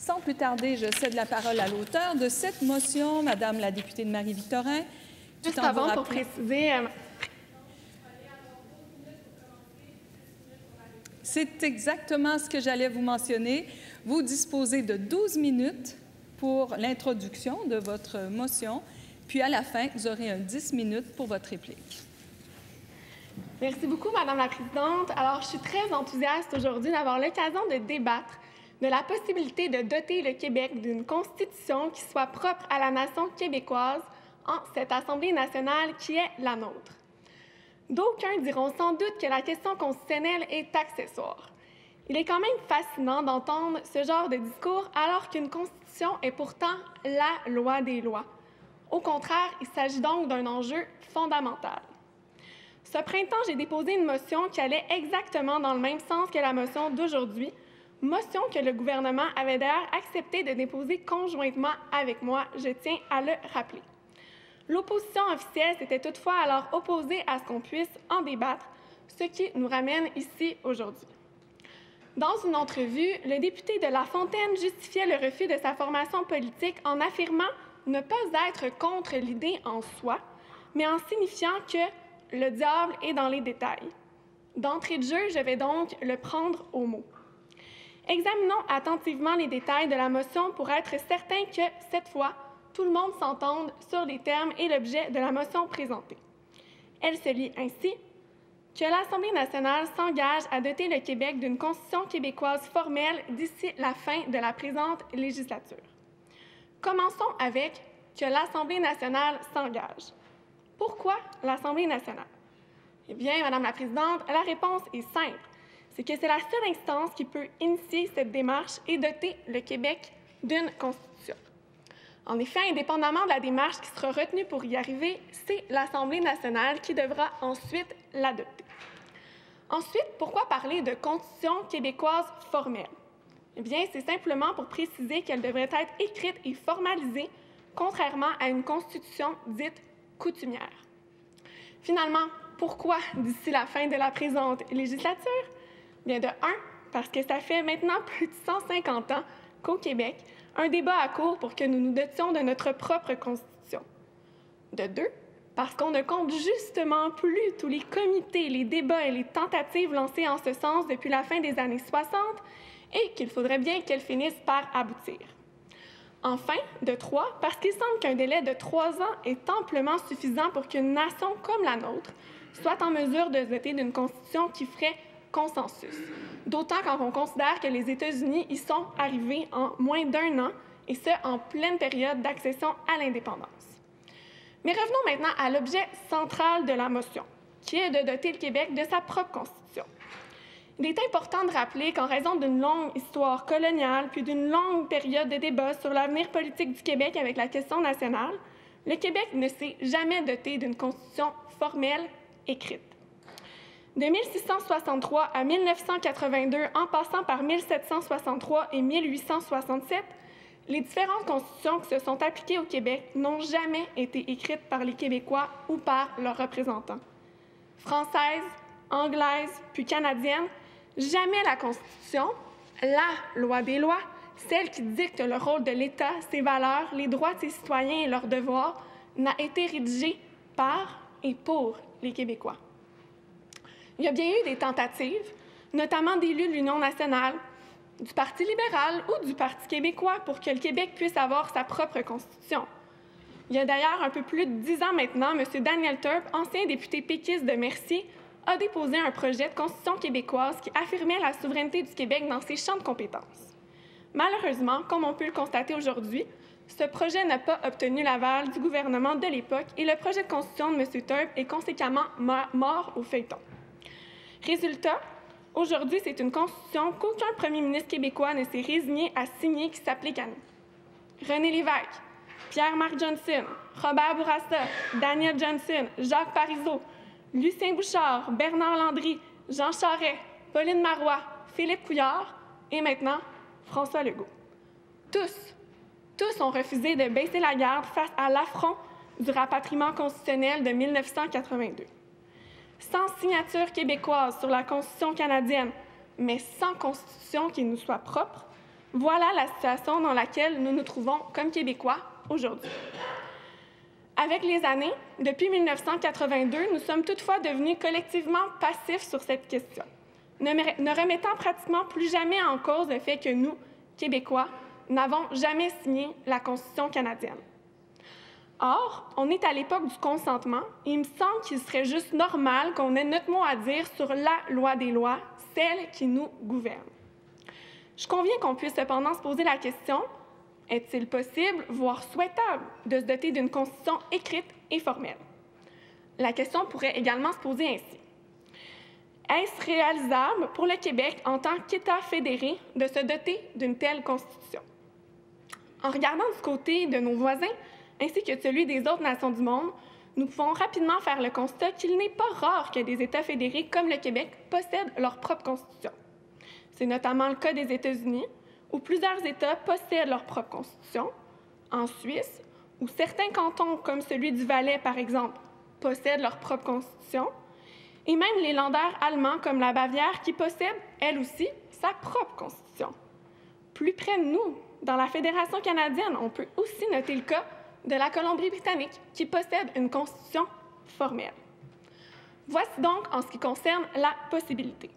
Sans plus tarder, je cède la parole à l'auteur de cette motion, Madame la députée de Marie-Victorin. Juste avant, pour préciser... C'est exactement ce que j'allais vous mentionner. Vous disposez de 12 minutes pour l'introduction de votre motion, puis à la fin, vous aurez 10 minutes pour votre réplique. Merci beaucoup, Madame la Présidente. Alors, je suis très enthousiaste aujourd'hui d'avoir l'occasion de débattre de la possibilité de doter le Québec d'une constitution qui soit propre à la nation québécoise en cette Assemblée nationale qui est la nôtre. D'aucuns diront sans doute que la question constitutionnelle est accessoire. Il est quand même fascinant d'entendre ce genre de discours alors qu'une constitution est pourtant la loi des lois. Au contraire, il s'agit donc d'un enjeu fondamental. Ce printemps, j'ai déposé une motion qui allait exactement dans le même sens que la motion d'aujourd'hui, motion que le gouvernement avait d'ailleurs accepté de déposer conjointement avec moi, je tiens à le rappeler. L'opposition officielle s'était toutefois alors opposée à ce qu'on puisse en débattre, ce qui nous ramène ici aujourd'hui. Dans une entrevue, le député de La Fontaine justifiait le refus de sa formation politique en affirmant ne pas être contre l'idée en soi, mais en signifiant que le diable est dans les détails. D'entrée de jeu, je vais donc le prendre au mot. Examinons attentivement les détails de la motion pour être certain que, cette fois, tout le monde s'entende sur les termes et l'objet de la motion présentée. Elle se lit ainsi que l'Assemblée nationale s'engage à doter le Québec d'une constitution québécoise formelle d'ici la fin de la présente législature. Commençons avec que l'Assemblée nationale s'engage. Pourquoi l'Assemblée nationale? Eh bien, Madame la Présidente, la réponse est simple. C'est que c'est la seule instance qui peut initier cette démarche et doter le Québec d'une constitution. En effet, indépendamment de la démarche qui sera retenue pour y arriver, c'est l'Assemblée nationale qui devra ensuite l'adopter. Ensuite, pourquoi parler de constitution québécoise formelle? Eh bien, c'est simplement pour préciser qu'elle devrait être écrite et formalisée, contrairement à une constitution dite coutumière. Finalement, pourquoi d'ici la fin de la présente législature? Bien, de un, parce que ça fait maintenant plus de 150 ans qu'au Québec, un débat a cours pour que nous nous dotions de notre propre Constitution. De deux, parce qu'on ne compte justement plus tous les comités, les débats et les tentatives lancées en ce sens depuis la fin des années 60 et qu'il faudrait bien qu'elles finissent par aboutir. Enfin, de trois, parce qu'il semble qu'un délai de 3 ans est amplement suffisant pour qu'une nation comme la nôtre soit en mesure de se doter d'une Constitution qui ferait consensus. D'autant quand on considère que les États-Unis y sont arrivés en moins d'1 an, et ce, en pleine période d'accession à l'indépendance. Mais revenons maintenant à l'objet central de la motion, qui est de doter le Québec de sa propre Constitution. Il est important de rappeler qu'en raison d'une longue histoire coloniale, puis d'une longue période de débat sur l'avenir politique du Québec avec la question nationale, le Québec ne s'est jamais doté d'une Constitution formelle écrite. De 1663 à 1982, en passant par 1763 et 1867, les différentes constitutions qui se sont appliquées au Québec n'ont jamais été écrites par les Québécois ou par leurs représentants. Françaises, anglaises, puis canadiennes, jamais la Constitution, la loi des lois, celle qui dicte le rôle de l'État, ses valeurs, les droits de ses citoyens et leurs devoirs, n'a été rédigée par et pour les Québécois. Il y a bien eu des tentatives, notamment d'élus de l'Union nationale, du Parti libéral ou du Parti québécois pour que le Québec puisse avoir sa propre constitution. Il y a d'ailleurs un peu plus de 10 ans maintenant, M. Daniel Turp, ancien député péquiste de Mercier, a déposé un projet de constitution québécoise qui affirmait la souveraineté du Québec dans ses champs de compétences. Malheureusement, comme on peut le constater aujourd'hui, ce projet n'a pas obtenu l'aval du gouvernement de l'époque et le projet de constitution de M. Turp est conséquemment mort au feuilleton. Résultat, aujourd'hui, c'est une constitution qu'aucun premier ministre québécois ne s'est résigné à signer qui s'applique à nous. René Lévesque, Pierre-Marc Johnson, Robert Bourassa, Daniel Johnson, Jacques Parizeau, Lucien Bouchard, Bernard Landry, Jean Charest, Pauline Marois, Philippe Couillard et maintenant François Legault. Tous ont refusé de baisser la garde face à l'affront du rapatriement constitutionnel de 1982. Sans signature québécoise sur la Constitution canadienne, mais sans Constitution qui nous soit propre, Voilà la situation dans laquelle nous nous trouvons comme Québécois aujourd'hui. Avec les années, depuis 1982, nous sommes toutefois devenus collectivement passifs sur cette question, ne remettant pratiquement plus jamais en cause le fait que nous, Québécois, n'avons jamais signé la Constitution canadienne. Or, on est à l'époque du consentement et il me semble qu'il serait juste normal qu'on ait notre mot à dire sur la loi des lois, celle qui nous gouverne. Je conviens qu'on puisse cependant se poser la question: est-il possible, voire souhaitable, de se doter d'une Constitution écrite et formelle? La question pourrait également se poser ainsi. Est-ce réalisable pour le Québec, en tant qu'État fédéré, de se doter d'une telle Constitution? En regardant du côté de nos voisins, ainsi que celui des autres nations du monde, nous pouvons rapidement faire le constat qu'il n'est pas rare que des États fédérés comme le Québec possèdent leur propre Constitution. C'est notamment le cas des États-Unis, où plusieurs États possèdent leur propre Constitution, en Suisse, où certains cantons, comme celui du Valais, par exemple, possèdent leur propre Constitution, et même les Länder allemands, comme la Bavière, qui possèdent, elle aussi, sa propre Constitution. Plus près de nous, dans la Fédération canadienne, on peut aussi noter le cas de la Colombie-Britannique, qui possède une Constitution formelle. Voici donc en ce qui concerne la possibilité.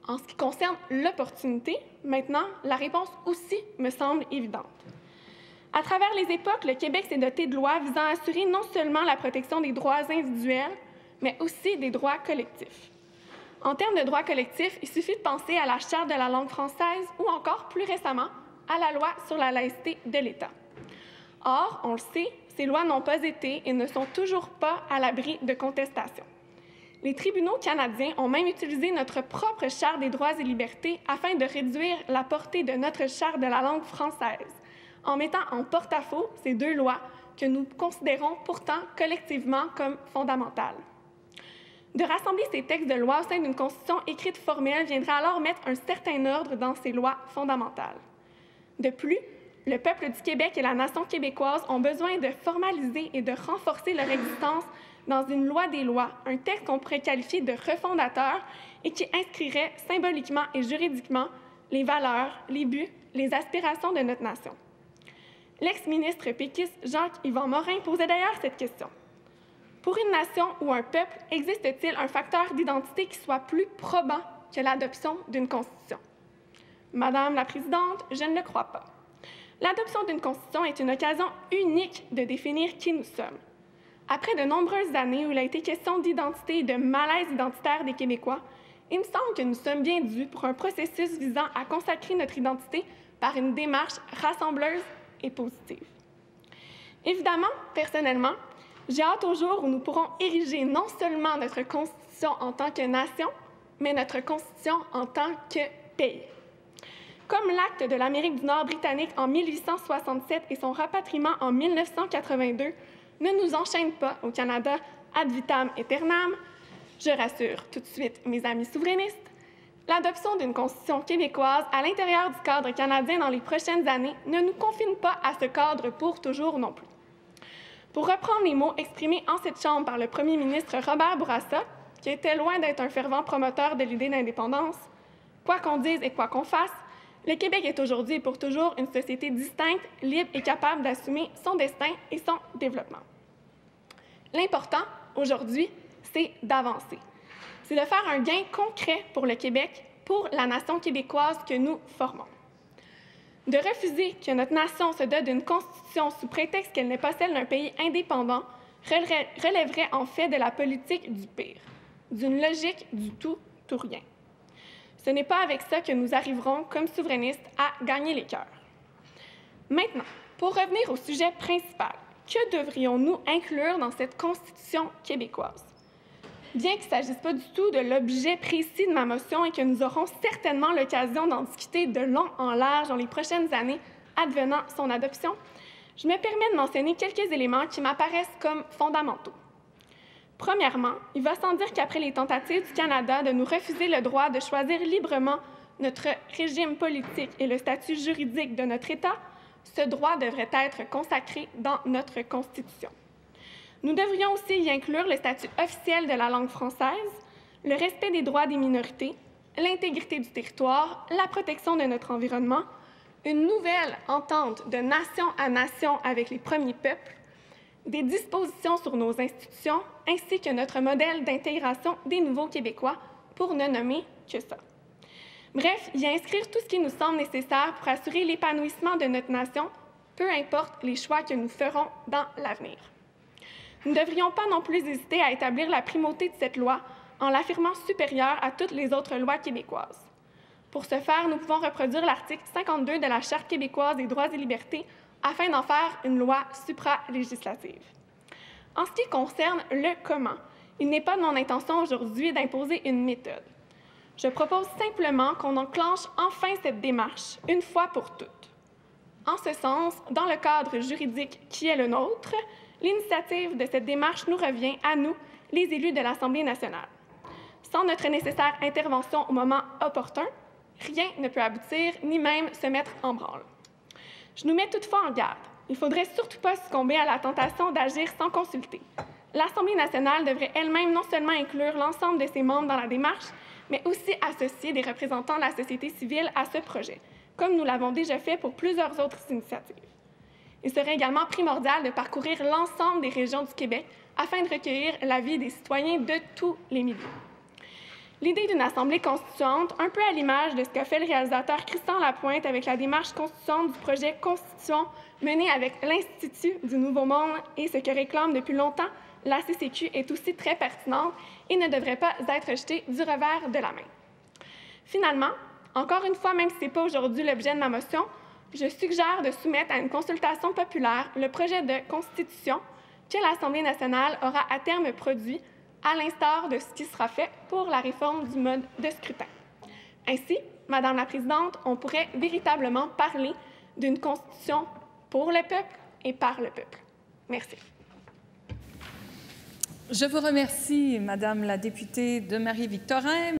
En ce qui concerne l'opportunité, maintenant, la réponse aussi me semble évidente. À travers les époques, le Québec s'est doté de lois visant à assurer non seulement la protection des droits individuels, mais aussi des droits collectifs. En termes de droits collectifs, il suffit de penser à la Charte de la langue française ou encore, plus récemment, à la loi sur la laïcité de l'État. Or, on le sait, ces lois n'ont pas été et ne sont toujours pas à l'abri de contestations. Les tribunaux canadiens ont même utilisé notre propre Charte des droits et libertés afin de réduire la portée de notre Charte de la langue française, en mettant en porte-à-faux ces deux lois que nous considérons pourtant collectivement comme fondamentales. De rassembler ces textes de loi au sein d'une Constitution écrite formelle viendrait alors mettre un certain ordre dans ces lois fondamentales. De plus, le peuple du Québec et la nation québécoise ont besoin de formaliser et de renforcer leur existence dans une loi des lois, un texte qu'on pourrait qualifier de refondateur et qui inscrirait symboliquement et juridiquement les valeurs, les buts, les aspirations de notre nation. L'ex-ministre péquiste Jacques-Yvan Morin posait d'ailleurs cette question. Pour une nation ou un peuple, existe-t-il un facteur d'identité qui soit plus probant que l'adoption d'une Constitution? Madame la Présidente, je ne le crois pas. L'adoption d'une Constitution est une occasion unique de définir qui nous sommes. Après de nombreuses années où il a été question d'identité et de malaise identitaire des Québécois, il me semble que nous sommes bien dus pour un processus visant à consacrer notre identité par une démarche rassembleuse et positive. Évidemment, personnellement, j'ai hâte au jour où nous pourrons ériger non seulement notre Constitution en tant que nation, mais notre Constitution en tant que pays. Comme l'acte de l'Amérique du Nord britannique en 1867 et son rapatriement en 1982 ne nous enchaînent pas au Canada ad vitam aeternam, je rassure tout de suite mes amis souverainistes, l'adoption d'une Constitution québécoise à l'intérieur du cadre canadien dans les prochaines années ne nous confine pas à ce cadre pour toujours non plus. Pour reprendre les mots exprimés en cette Chambre par le premier ministre Robert Bourassa, qui était loin d'être un fervent promoteur de l'idée d'indépendance, quoi qu'on dise et quoi qu'on fasse, le Québec est aujourd'hui et pour toujours une société distincte, libre et capable d'assumer son destin et son développement. L'important, aujourd'hui, c'est d'avancer. C'est de faire un gain concret pour le Québec, pour la nation québécoise que nous formons. De refuser que notre nation se dote d'une constitution sous prétexte qu'elle n'est pas celle d'un pays indépendant relèverait en fait de la politique du pire, d'une logique du tout ou rien. Ce n'est pas avec ça que nous arriverons, comme souverainistes, à gagner les cœurs. Maintenant, pour revenir au sujet principal, que devrions-nous inclure dans cette Constitution québécoise? Bien qu'il ne s'agisse pas du tout de l'objet précis de ma motion et que nous aurons certainement l'occasion d'en discuter de long en large dans les prochaines années advenant son adoption, je me permets de mentionner quelques éléments qui m'apparaissent comme fondamentaux. Premièrement, il va sans dire qu'après les tentatives du Canada de nous refuser le droit de choisir librement notre régime politique et le statut juridique de notre État, ce droit devrait être consacré dans notre Constitution. Nous devrions aussi y inclure le statut officiel de la langue française, le respect des droits des minorités, l'intégrité du territoire, la protection de notre environnement, une nouvelle entente de nation à nation avec les premiers peuples, des dispositions sur nos institutions, ainsi que notre modèle d'intégration des nouveaux Québécois, pour ne nommer que ça. Bref, y inscrire tout ce qui nous semble nécessaire pour assurer l'épanouissement de notre nation, peu importe les choix que nous ferons dans l'avenir. Nous ne devrions pas non plus hésiter à établir la primauté de cette loi en l'affirmant supérieure à toutes les autres lois québécoises. Pour ce faire, nous pouvons reproduire l'article 52 de la Charte québécoise des droits et libertés afin d'en faire une loi supra-législative. En ce qui concerne le comment, il n'est pas de mon intention aujourd'hui d'imposer une méthode. Je propose simplement qu'on enclenche enfin cette démarche, une fois pour toutes. En ce sens, dans le cadre juridique qui est le nôtre, l'initiative de cette démarche nous revient à nous, les élus de l'Assemblée nationale. Sans notre nécessaire intervention au moment opportun, rien ne peut aboutir, ni même se mettre en branle. Je nous mets toutefois en garde. Il ne faudrait surtout pas succomber à la tentation d'agir sans consulter. L'Assemblée nationale devrait elle-même non seulement inclure l'ensemble de ses membres dans la démarche, mais aussi associer des représentants de la société civile à ce projet, comme nous l'avons déjà fait pour plusieurs autres initiatives. Il serait également primordial de parcourir l'ensemble des régions du Québec afin de recueillir l'avis des citoyens de tous les milieux. L'idée d'une assemblée constituante, un peu à l'image de ce qu'a fait le réalisateur Christian Lapointe avec la démarche constituante du projet Constitution menée avec l'Institut du Nouveau Monde et ce que réclame depuis longtemps la CCQ, est aussi très pertinente et ne devrait pas être jetée du revers de la main. Finalement, encore une fois, même si ce n'est pas aujourd'hui l'objet de ma motion, je suggère de soumettre à une consultation populaire le projet de Constitution que l'Assemblée nationale aura à terme produit, à l'instar de ce qui sera fait pour la réforme du mode de scrutin. Ainsi, Madame la Présidente, on pourrait véritablement parler d'une Constitution pour le peuple et par le peuple. Merci. Je vous remercie, Madame la députée de Marie-Victorin.